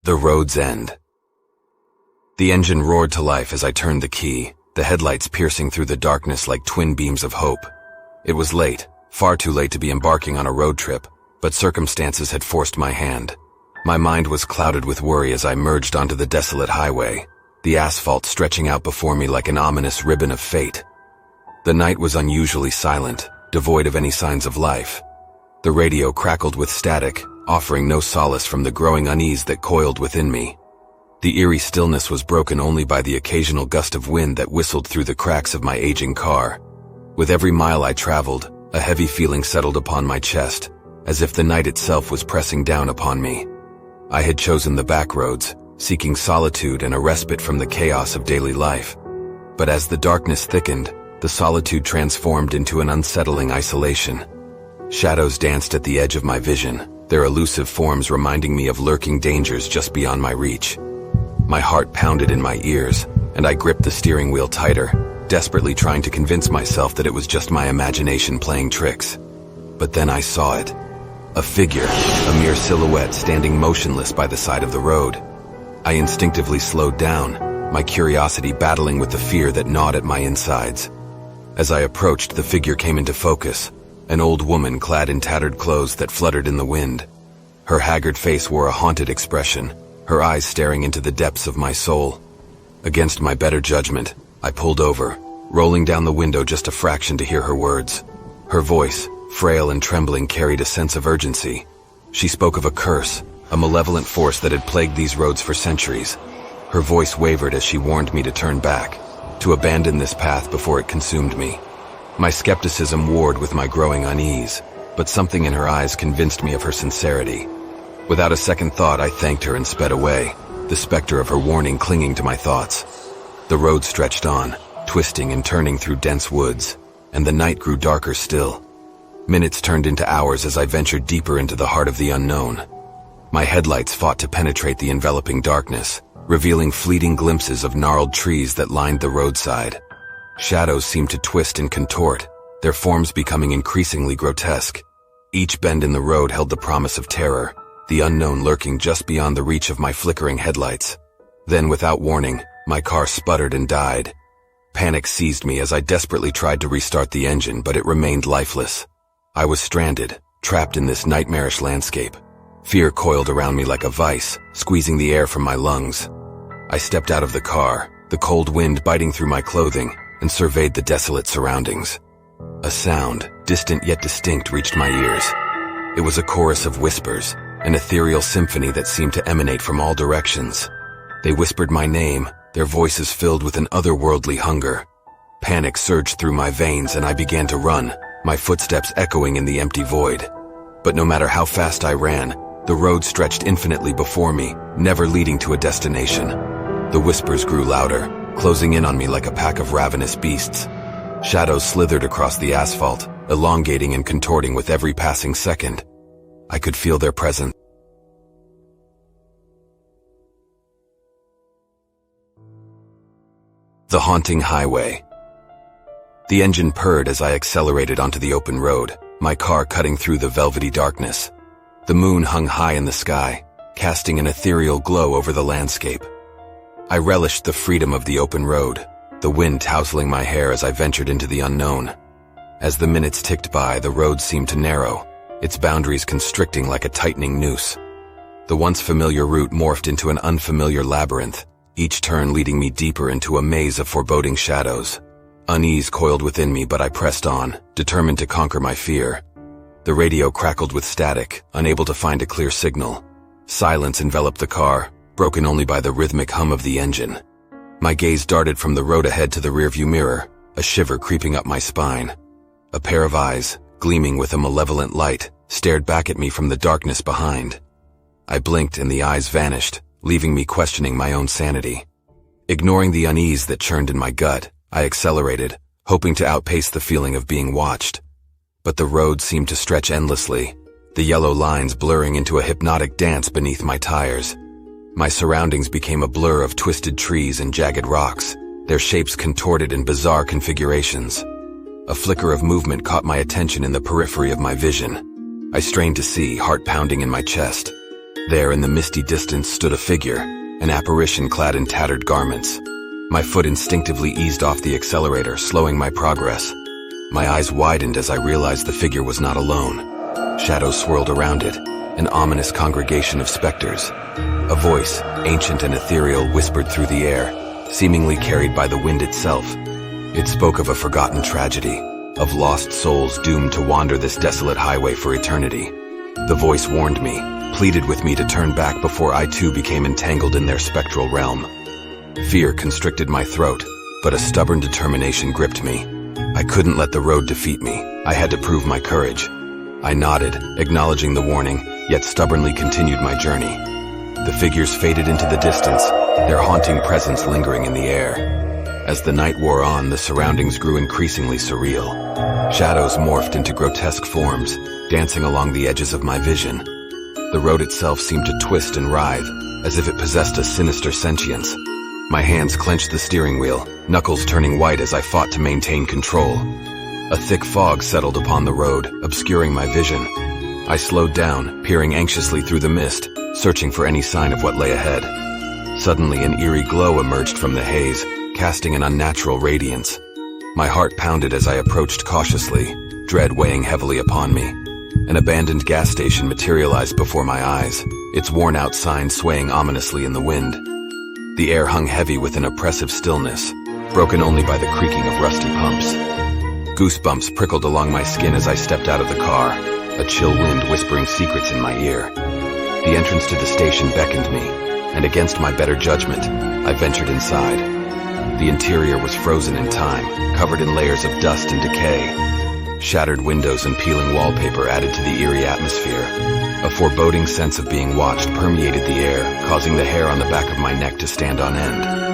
The road's end. The engine roared to life as I turned the key, the headlights piercing through the darkness like twin beams of hope. It was late, far too late to be embarking on a road trip, but circumstances had forced my hand. My mind was clouded with worry as I merged onto the desolate highway, the asphalt stretching out before me like an ominous ribbon of fate. The night was unusually silent, devoid of any signs of life. The radio crackled with static, offering no solace from the growing unease that coiled within me. The eerie stillness was broken only by the occasional gust of wind that whistled through the cracks of my aging car. With every mile I traveled, a heavy feeling settled upon my chest, as if the night itself was pressing down upon me. I had chosen the back roads, seeking solitude and a respite from the chaos of daily life. But as the darkness thickened, the solitude transformed into an unsettling isolation. Shadows danced at the edge of my vision, their elusive forms reminding me of lurking dangers just beyond my reach. My heart pounded in my ears, and I gripped the steering wheel tighter, desperately trying to convince myself that it was just my imagination playing tricks. But then I saw it. A figure, a mere silhouette standing motionless by the side of the road. I instinctively slowed down, my curiosity battling with the fear that gnawed at my insides. As I approached, the figure came into focus, an old woman clad in tattered clothes that fluttered in the wind. Her haggard face wore a haunted expression, her eyes staring into the depths of my soul. Against my better judgment, I pulled over, rolling down the window just a fraction to hear her words. Her voice, frail and trembling, carried a sense of urgency. She spoke of a curse, a malevolent force that had plagued these roads for centuries. Her voice wavered as she warned me to turn back, to abandon this path before it consumed me. My skepticism warred with my growing unease, but something in her eyes convinced me of her sincerity. Without a second thought, I thanked her and sped away, the specter of her warning clinging to my thoughts. The road stretched on, twisting and turning through dense woods, and the night grew darker still. Minutes turned into hours as I ventured deeper into the heart of the unknown. My headlights fought to penetrate the enveloping darkness, revealing fleeting glimpses of gnarled trees that lined the roadside. Shadows seemed to twist and contort, their forms becoming increasingly grotesque. Each bend in the road held the promise of terror, the unknown lurking just beyond the reach of my flickering headlights. Then, without warning, my car sputtered and died. Panic seized me as I desperately tried to restart the engine, but it remained lifeless. I was stranded, trapped in this nightmarish landscape. Fear coiled around me like a vice, squeezing the air from my lungs. I stepped out of the car, the cold wind biting through my clothing, and surveyed the desolate surroundings. A sound, distant yet distinct, reached my ears. It was a chorus of whispers, an ethereal symphony that seemed to emanate from all directions. They whispered my name, their voices filled with an otherworldly hunger. Panic surged through my veins and I began to run, my footsteps echoing in the empty void. But no matter how fast I ran, the road stretched infinitely before me, never leading to a destination. The whispers grew louder, closing in on me like a pack of ravenous beasts. Shadows slithered across the asphalt, elongating and contorting with every passing second. I could feel their presence. The haunting highway. The engine purred as I accelerated onto the open road, my car cutting through the velvety darkness. The moon hung high in the sky, casting an ethereal glow over the landscape. I relished the freedom of the open road, the wind tousling my hair as I ventured into the unknown. As the minutes ticked by, the road seemed to narrow, its boundaries constricting like a tightening noose. The once familiar route morphed into an unfamiliar labyrinth, each turn leading me deeper into a maze of foreboding shadows. Unease coiled within me, but I pressed on, determined to conquer my fear. The radio crackled with static, unable to find a clear signal. Silence enveloped the car, broken only by the rhythmic hum of the engine. My gaze darted from the road ahead to the rearview mirror, a shiver creeping up my spine. A pair of eyes, gleaming with a malevolent light, stared back at me from the darkness behind. I blinked and the eyes vanished, leaving me questioning my own sanity. Ignoring the unease that churned in my gut, I accelerated, hoping to outpace the feeling of being watched. But the road seemed to stretch endlessly, the yellow lines blurring into a hypnotic dance beneath my tires. My surroundings became a blur of twisted trees and jagged rocks, their shapes contorted in bizarre configurations. A flicker of movement caught my attention in the periphery of my vision. I strained to see, heart pounding in my chest. There in the misty distance stood a figure, an apparition clad in tattered garments. My foot instinctively eased off the accelerator, slowing my progress. My eyes widened as I realized the figure was not alone. Shadows swirled around it, an ominous congregation of specters. A voice, ancient and ethereal, whispered through the air, seemingly carried by the wind itself. It spoke of a forgotten tragedy, of lost souls doomed to wander this desolate highway for eternity. The voice warned me, pleaded with me to turn back before I too became entangled in their spectral realm. Fear constricted my throat, but a stubborn determination gripped me. I couldn't let the road defeat me. I had to prove my courage. I nodded, acknowledging the warning, yet stubbornly continued my journey. The figures faded into the distance, their haunting presence lingering in the air. As the night wore on, the surroundings grew increasingly surreal. Shadows morphed into grotesque forms, dancing along the edges of my vision. The road itself seemed to twist and writhe, as if it possessed a sinister sentience. My hands clenched the steering wheel, knuckles turning white as I fought to maintain control. A thick fog settled upon the road, obscuring my vision. I slowed down, peering anxiously through the mist, searching for any sign of what lay ahead. Suddenly, an eerie glow emerged from the haze, casting an unnatural radiance. My heart pounded as I approached cautiously, dread weighing heavily upon me. An abandoned gas station materialized before my eyes, its worn-out sign swaying ominously in the wind. The air hung heavy with an oppressive stillness, broken only by the creaking of rusty pumps. Goosebumps prickled along my skin as I stepped out of the car, a chill wind whispering secrets in my ear. The entrance to the station beckoned me, and against my better judgment, I ventured inside. The interior was frozen in time, covered in layers of dust and decay. Shattered windows and peeling wallpaper added to the eerie atmosphere. A foreboding sense of being watched permeated the air, causing the hair on the back of my neck to stand on end.